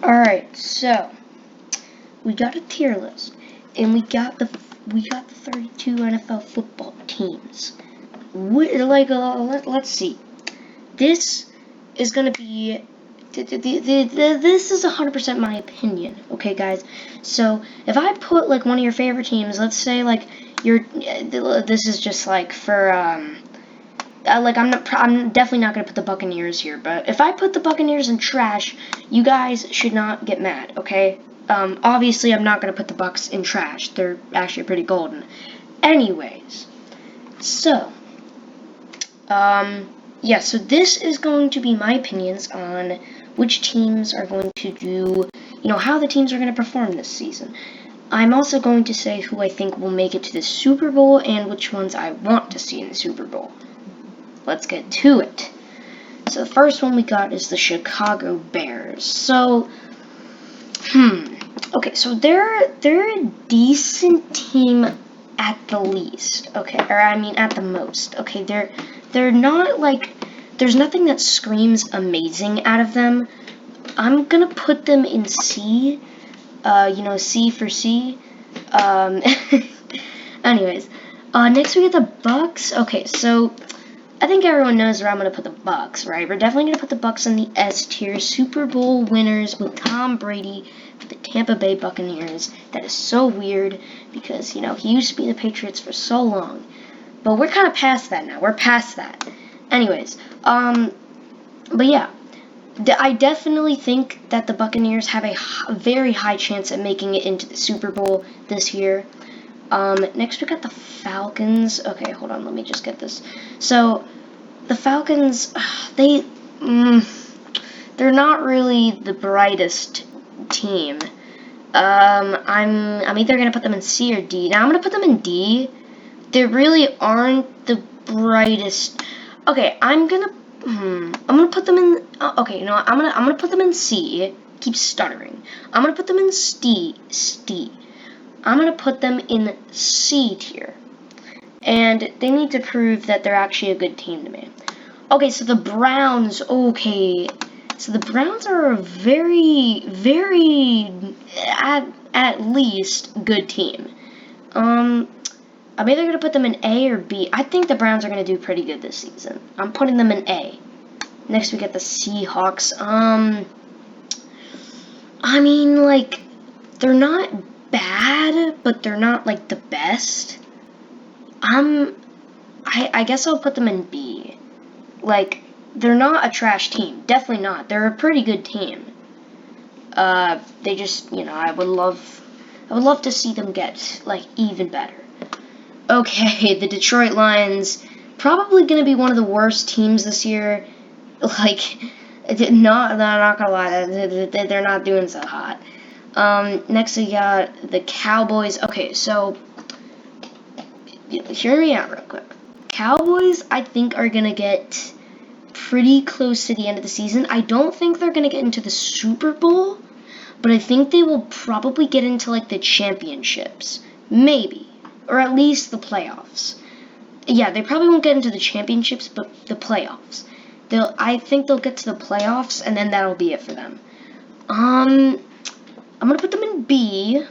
Alright, so we got a tier list, and we got the 32 NFL football teams. Let's see. This is gonna be this is 100% my opinion, okay, guys? So if I put like one of your favorite teams, let's say like this is just like for I'm definitely not gonna put the Buccaneers here, but if I put the Buccaneers in trash, you guys should not get mad, okay? Obviously I'm not gonna put the Bucs in trash. They're actually pretty golden. Anyways, so yeah, so this is going to be my opinions on which teams are going to do, how the teams are going to perform this season. I'm also going to say who I think will make it to the Super Bowl and which ones I want to see in the Super Bowl. Let's get to it. So the first one we got is the Chicago Bears. So, okay, so they're a decent team at the least, okay, or I mean at the most, okay, they're not like, there's nothing that screams amazing out of them. I'm gonna put them in C, C for C. Anyways, next we get the Bucs. Okay, so I think everyone knows where I'm gonna put the Bucs, right? We're definitely gonna put the Bucs in the S tier. Super Bowl winners with Tom Brady for the Tampa Bay Buccaneers. That is so weird because he used to be the Patriots for so long, but we're kind of past that now. We're past that. Anyways, but yeah, I definitely think that the Buccaneers have a very high chance at making it into the Super Bowl this year. Next we got the Falcons. Okay, hold on, let me just get this. So, the Falcons, they're not really the brightest team. I'm either gonna put them in C or D. Now I'm gonna put them in D. They really aren't the brightest. Okay, I'm gonna put them in. Okay, I'm gonna put them in C. Keep stuttering. I'm gonna put them in C. I'm gonna put them in C tier, and they need to prove that they're actually a good team to me. Okay, so the Browns. Okay, so the Browns are a very, very at least good team. I'm either going to put them in A or B. I think the Browns are going to do pretty good this season. I'm putting them in A. Next, we get the Seahawks. I mean, like, they're not bad, but they're not, like, the best. I guess I'll put them in B. Like, they're not a trash team. Definitely not. They're a pretty good team. They just, I would love to see them get, like, even better. Okay, the Detroit Lions, probably going to be one of the worst teams this year. Like, not gonna lie, they're not doing so hot. Next we got the Cowboys. Okay, so hear me out real quick. Cowboys, I think, are gonna get pretty close to the end of the season. I don't think they're gonna get into the Super Bowl, but I think they will probably get into like the championships, maybe. Or at least the playoffs. Yeah, they probably won't get into the championships, but the playoffs. I think they'll get to the playoffs, and then that'll be it for them. I'm gonna put them in B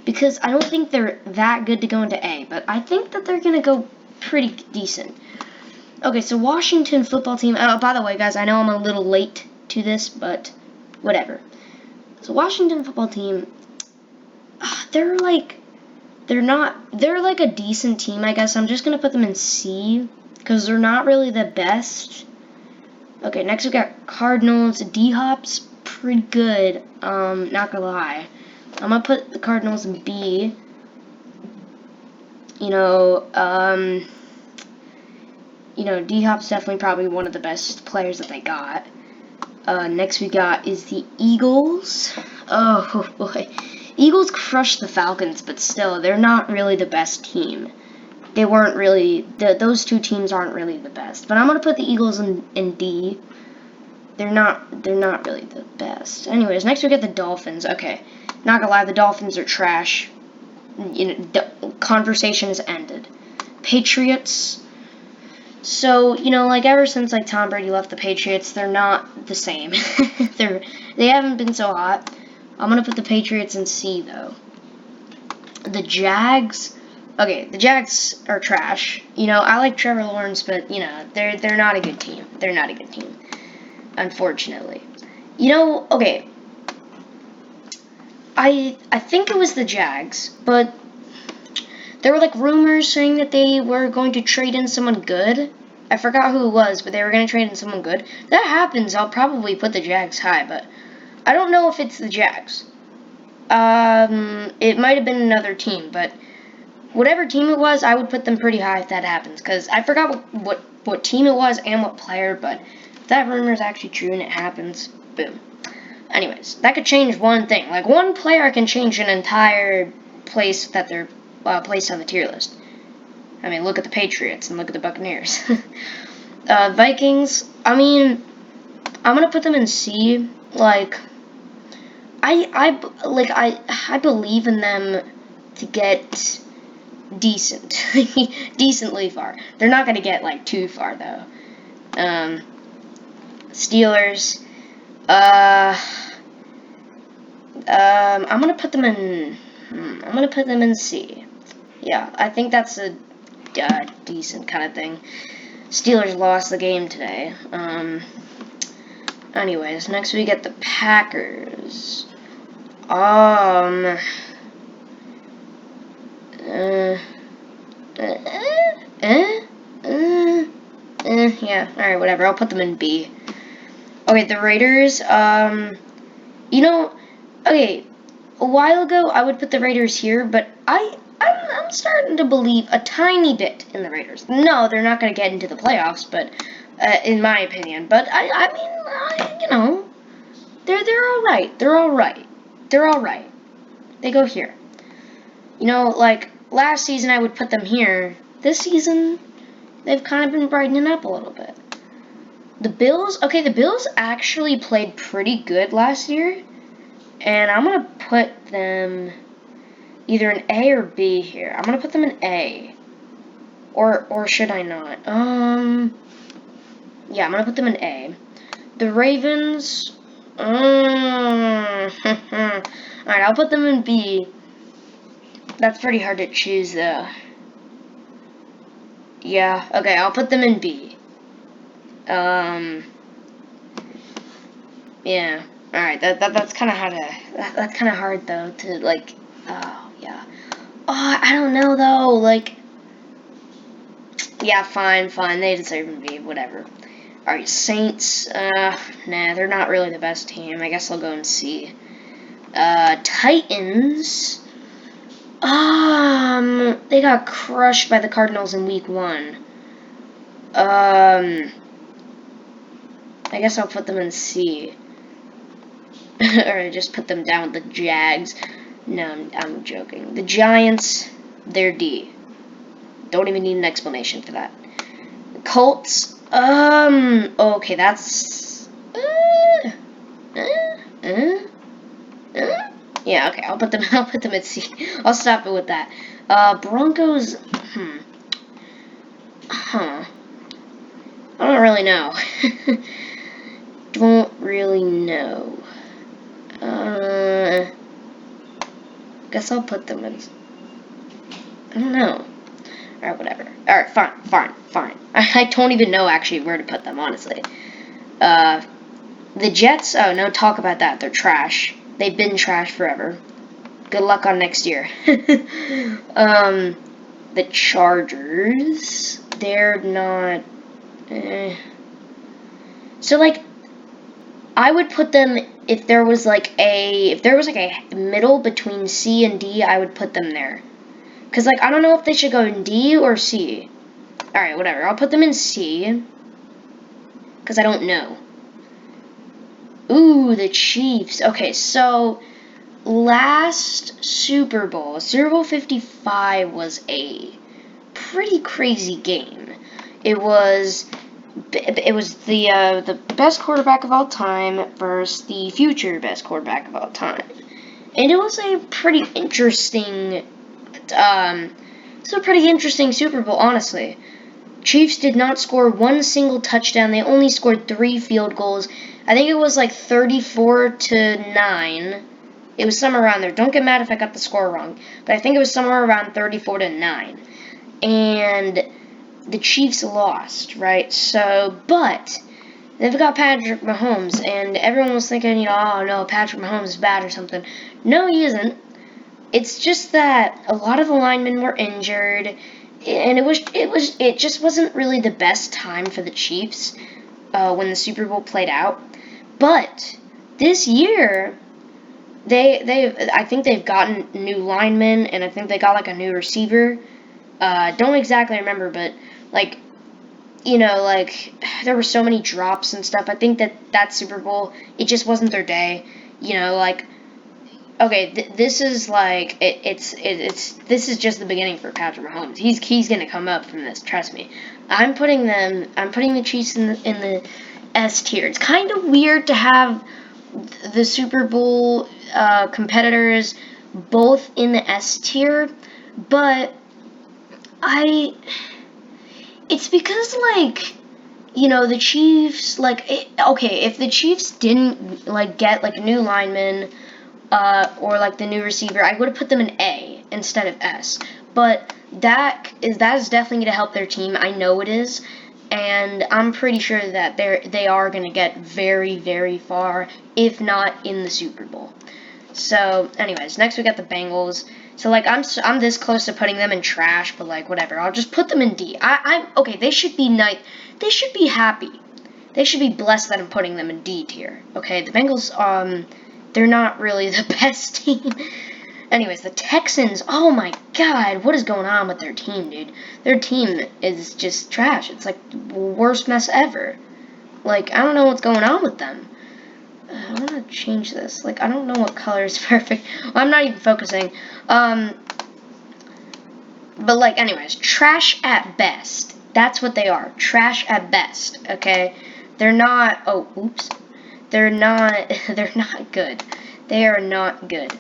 because I don't think they're that good to go into A, but I think that they're gonna go pretty decent. Okay, so Washington football team. By the way, guys, I know I'm a little late to this, but whatever. So Washington football team, they're like a decent team, I guess. I'm just going to put them in C because they're not really the best. Okay, next we got Cardinals. D-Hop's pretty good, not going to lie. I'm going to put the Cardinals in B. D-Hop's definitely probably one of the best players that they got. Next we got is the Eagles. Oh, boy. Eagles crushed the Falcons, but still, they're not really the best team. They weren't really, those two teams aren't really the best. But I'm going to put the Eagles in D. They're not really the best. Anyways, next we get the Dolphins. Okay, not gonna lie, the Dolphins are trash. Conversation has ended. Patriots. So, like ever since like Tom Brady left the Patriots, they're not the same. They haven't been so hot. I'm gonna put the Patriots in C though. The Jags. Okay, the Jags are trash. I like Trevor Lawrence, but they're not a good team. They're not a good team, unfortunately. Okay. I think it was the Jags, but there were like rumors saying that they were going to trade in someone good. I forgot who it was, but they were going to trade in someone good. If that happens, I'll probably put the Jags high, but I don't know if it's the Jags. It might have been another team, but whatever team it was, I would put them pretty high if that happens, because I forgot what team it was and what player, but if that rumor is actually true and it happens, boom. Anyways, that could change one thing. Like, one player can change an entire place that they're placed on the tier list. I mean, look at the Patriots and look at the Buccaneers. Vikings, I mean, I'm going to put them in C. Like, I believe in them to get decently far. They're not going to get, like, too far, though. Steelers, I'm going to put them in, I'm going to put them in C. Yeah, I think that's a decent kind of thing. Steelers lost the game today. Anyways, next we get the Packers. Yeah, alright, whatever. I'll put them in B. Okay, the Raiders, okay, a while ago I would put the Raiders here, but I'm starting to believe a tiny bit in the Raiders. No, they're not going to get into the playoffs, but in my opinion. But I mean, they're all right. They're all right. They're all right. They go here. Like last season I would put them here. This season they've kind of been brightening up a little bit. The Bills. Okay, the Bills actually played pretty good last year, and I'm gonna put them either an A or B here. I'm gonna put them in A. Or should I not? Yeah, I'm gonna put them in A. The Ravens. Alright, I'll put them in B. That's pretty hard to choose, though. Yeah, okay, I'll put them in B. Yeah. Alright, that's kind of hard to. That's kind of hard, though, to, like. Oh, yeah. Oh, I don't know, though. Like. Yeah, fine. They deserve to be, whatever. Alright, Saints, nah, they're not really the best team. I guess I'll go and see. Titans, they got crushed by the Cardinals in week 1. I guess I'll put them in C. Or just put them down with the Jags. No, I'm joking. The Giants, they're D. Don't even need an explanation for that. The Colts, okay, that's, yeah, okay, I'll put them at C. I'll stop it with that. Broncos, I don't really know. Don't really know. Guess I'll put them in, I don't know. Alright, whatever. Alright, fine. I don't even know, actually, where to put them, honestly. The Jets, oh, no talk about that. They're trash. They've been trash forever. Good luck on next year. The Chargers, they're not... So, like, I would put them, if there was, like, a middle between C and D, I would put them there. Because, like, I don't know if they should go in D or C. Alright, whatever. I'll put them in C. Because I don't know. Ooh, the Chiefs. Okay, so last Super Bowl 55 was a pretty crazy game. It was the best quarterback of all time versus the future best quarterback of all time. And it was a pretty interesting Super Bowl, honestly. Chiefs did not score one single touchdown. They only scored 3 field goals. I think it was like 34-9. It was somewhere around there. Don't get mad if I got the score wrong. But I think it was somewhere around 34-9. And the Chiefs lost, right? So, but they've got Patrick Mahomes, and everyone was thinking, oh no, Patrick Mahomes is bad or something. No, he isn't. It's just that a lot of the linemen were injured, and it just wasn't really the best time for the Chiefs when the Super Bowl played out. But this year, I think they've gotten new linemen, and I think they got like a new receiver. Don't exactly remember, but like, there were so many drops and stuff. I think that Super Bowl, it just wasn't their day. Okay, this is like this is just the beginning for Patrick Mahomes. He's gonna come up from this. Trust me. I'm putting the Chiefs in the S tier. It's kind of weird to have the Super Bowl competitors both in the S tier, but it's because the Chiefs if the Chiefs didn't get a new lineman or the new receiver, I would have put them in A instead of S. But that is definitely going to help their team. I know it is, and I'm pretty sure that they are going to get very, very far, if not in the Super Bowl. So, anyways, next we got the Bengals. So I'm this close to putting them in trash, but whatever. I'll just put them in D. Okay. They should be They should be happy. They should be blessed that I'm putting them in D tier. Okay, the Bengals they're not really the best team. Anyways, the Texans, oh my god, what is going on with their team, dude? Their team is just trash. It's like the worst mess ever. I don't know what's going on with them. I'm gonna change this. I don't know what color is perfect. Well, I'm not even focusing. But anyways, trash at best. That's what they are. Trash at best, okay? They're not, They're not good. They are not good.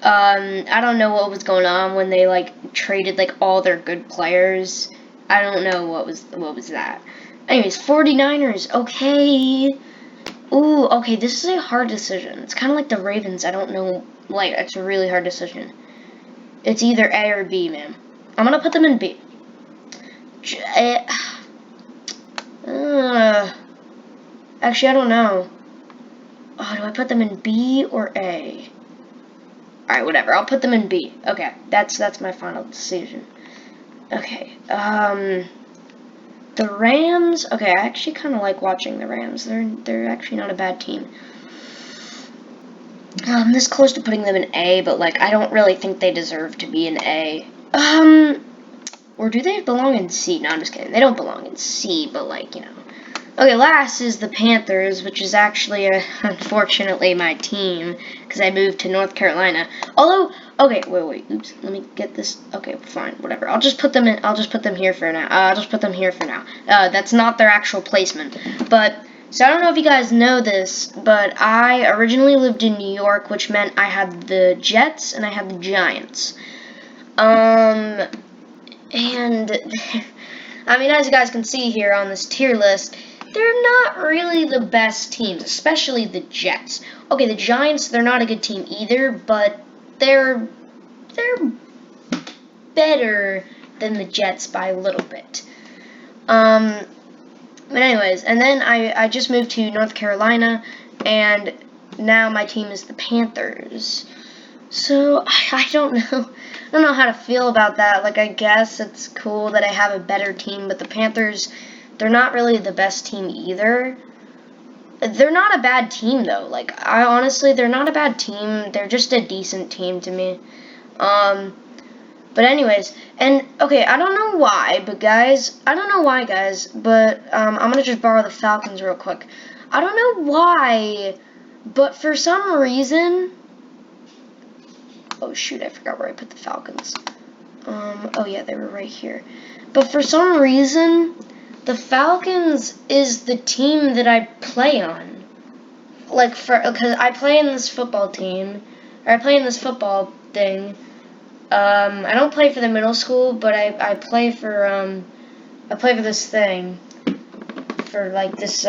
I don't know what was going on when they traded all their good players. I don't know what was that. Anyways, 49ers, okay. Ooh, okay, this is a hard decision. It's kind of like the Ravens. I don't know, it's a really hard decision. It's either A or B, man. I'm gonna put them in B. Actually, I don't know. Oh, do I put them in B or A? Alright, whatever. I'll put them in B. Okay, that's my final decision. Okay, the Rams. Okay, I actually kind of like watching the Rams. They're actually not a bad team. I'm this close to putting them in A, but I don't really think they deserve to be in A. Or do they belong in C? No, I'm just kidding. They don't belong in C, but Okay, last is the Panthers, which is actually, unfortunately, my team, because I moved to North Carolina. Although, okay, wait, oops, let me get this. Okay, fine, whatever. I'll just put them here for now. That's not their actual placement. But, so I don't know if you guys know this, but I originally lived in New York, which meant I had the Jets and I had the Giants. And, I mean, as you guys can see here on this tier list, they're not really the best teams, especially the Jets. Okay, the Giants, they're not a good team either, but they're better than the Jets by a little bit. But anyways, and then I just moved to North Carolina, and now my team is the Panthers. So, I don't know. I don't know how to feel about that. I guess it's cool that I have a better team, but the Panthers, they're not really the best team either. They're not a bad team, though. Honestly, they're not a bad team. They're just a decent team to me. But anyways, and, okay, I don't know why, guys, but, I'm gonna just borrow the Falcons real quick. I don't know why, but for some reason, oh shoot, I forgot where I put the Falcons. Oh yeah, they were right here. But for some reason, the Falcons is the team that I play on. Because I play in this football team, or I play in this football thing. I don't play for the middle school, but I play for, I play for this thing, for like this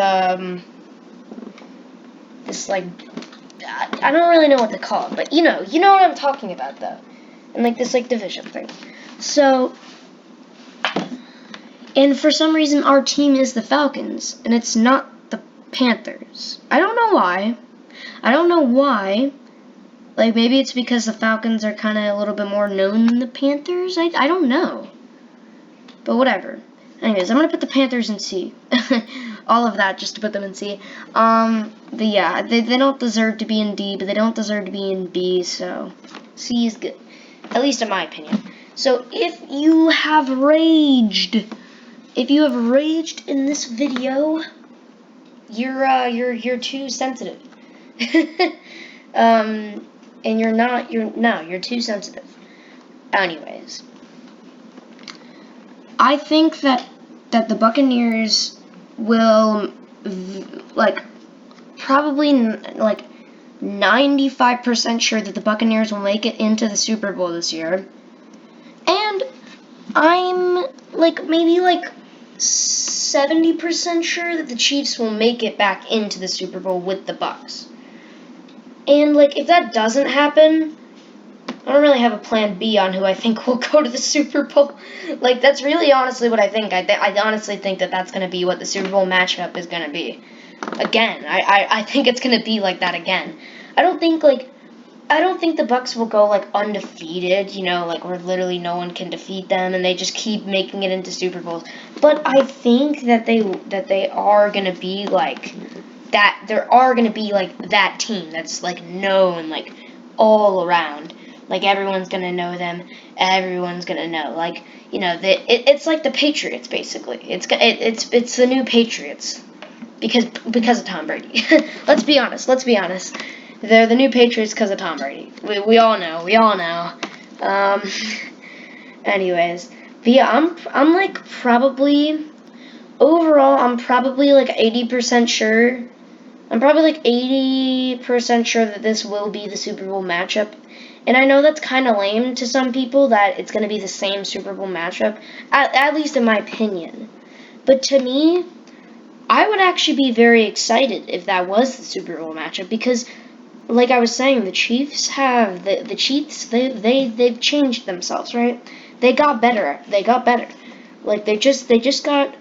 like, I don't really know what to call it, but you know what I'm talking about though, and like this like division thing. So, and for some reason our team is the Falcons, and it's not the Panthers. I don't know why. Like, maybe it's because the Falcons are kind of a little bit more known than the Panthers. I don't know. But whatever. Anyways, I'm going to put the Panthers in C. All of that just to put them in C. But yeah, they don't deserve to be in D, but they don't deserve to be in B, so C is good. At least in my opinion. So if you have raged in this video, you're too sensitive. And you're too sensitive. Anyways, I think that the Buccaneers will, like, probably, like, 95% sure that the Buccaneers will make it into the Super Bowl this year. And I'm, like, maybe, like, 70% sure that the Chiefs will make it back into the Super Bowl with the Bucs. And, like, if that doesn't happen, I don't really have a plan B on who I think will go to the Super Bowl. Like, that's really honestly what I think. I honestly think that that's going to be what the Super Bowl matchup is going to be. Again, I think it's going to be like that again. I don't think the Bucs will go, like, undefeated, you know, like, where literally no one can defeat them, and they just keep making it into Super Bowls. But I think that they are going to be, like, that, there are going to be, like, that team that's, like, known, like, all around. Like, everyone's going to know them, everyone's going to know, like, you know, it's like the Patriots, basically. It's the new Patriots, because of Tom Brady. Let's be honest. They're the new Patriots because of Tom Brady. We all know. Anyways, but yeah, I'm like probably, overall, I'm probably like 80% sure. I'm probably like 80% sure that this will be the Super Bowl matchup. And I know that's kind of lame to some people that it's going to be the same Super Bowl matchup, at least in my opinion. But to me, I would actually be very excited if that was the Super Bowl matchup because, like I was saying, the Chiefs have the Chiefs. They've changed themselves, right? They got better. Like they just got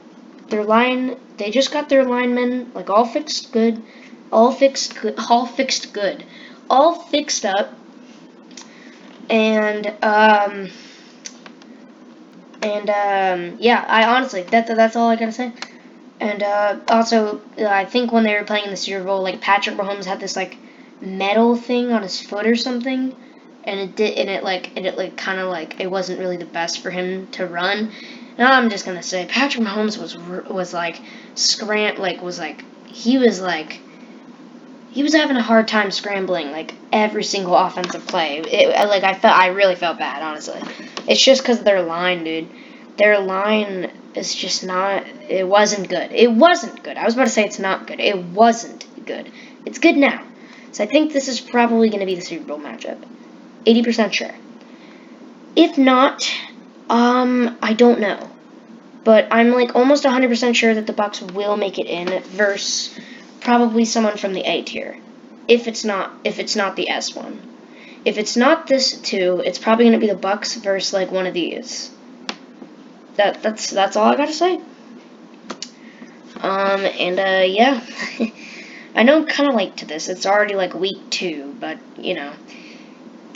their line. They just got their linemen like all fixed up. And yeah, I honestly that's all I gotta say. And also, I think when they were playing in the Super Bowl, like Patrick Mahomes had this like metal thing on his foot or something, and it kind of like it wasn't really the best for him to run. And I'm just gonna say Patrick Mahomes he was having a hard time scrambling like every single offensive play. I really felt bad, honestly. It's just because of their line, dude. Their line is just not. It wasn't good. I was about to say it's not good. It wasn't good. It's good now. So I think this is probably going to be the Super Bowl matchup. 80% sure. If not, I don't know. But I'm like almost 100% sure that the Bucs will make it in versus probably someone from the A tier. If it's not the S one. If it's not this two, it's probably going to be the Bucs versus like one of these. That's all I got to say. Yeah. I know I'm kind of late to this. It's already like week 2, but you know,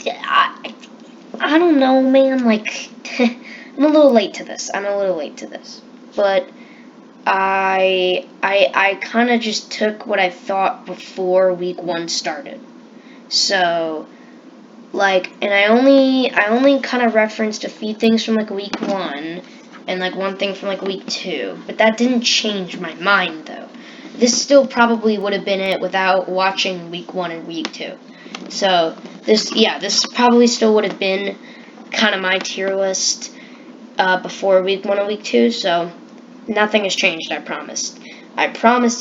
I don't know, man. Like, I'm a little late to this. But I kind of just took what I thought before week 1 started. So, like, and I only kind of referenced a few things from like week 1 and like one thing from like week 2, but that didn't change my mind though. This still probably would have been it without watching week 1 and week 2. So this probably still would have been kind of my tier list before week 1 and week 2. So nothing has changed. I promised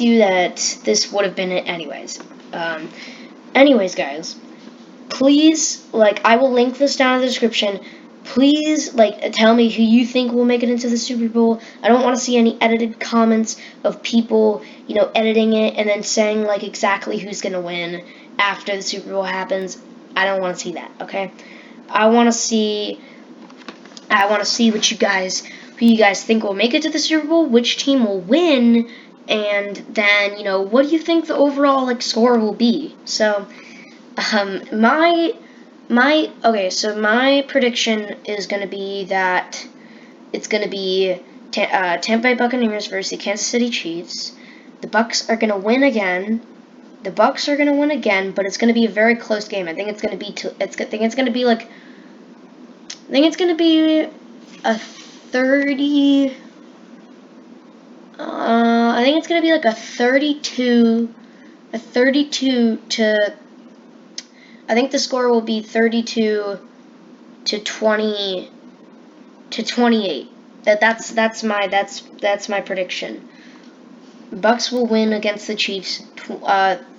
you that this would have been it anyways. Anyways, guys, please, like, I will link this down in the description. Please, like, tell me who you think will make it into the Super Bowl. I don't want to see any edited comments of people, editing it and then saying, like, exactly who's going to win after the Super Bowl happens. I don't want to see that, okay? I want to see who you guys think will make it to the Super Bowl, which team will win, and then, what do you think the overall, like, score will be? So, my prediction is going to be that it's going to be Tampa Bay Buccaneers versus the Kansas City Chiefs. The Bucs are going to win again. But it's going to be a very close game. I think it's going to be a 30. I think it's going to be like a 32 to. I think the score will be 32 to 28. That's my prediction. Bucs will win against the Chiefs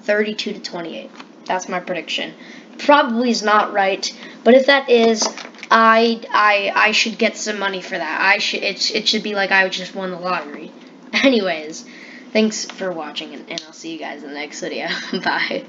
32 to 28. That's my prediction. Probably is not right, but if that is, I should get some money for that. It should be like I just won the lottery. Anyways, thanks for watching, and I'll see you guys in the next video. Bye.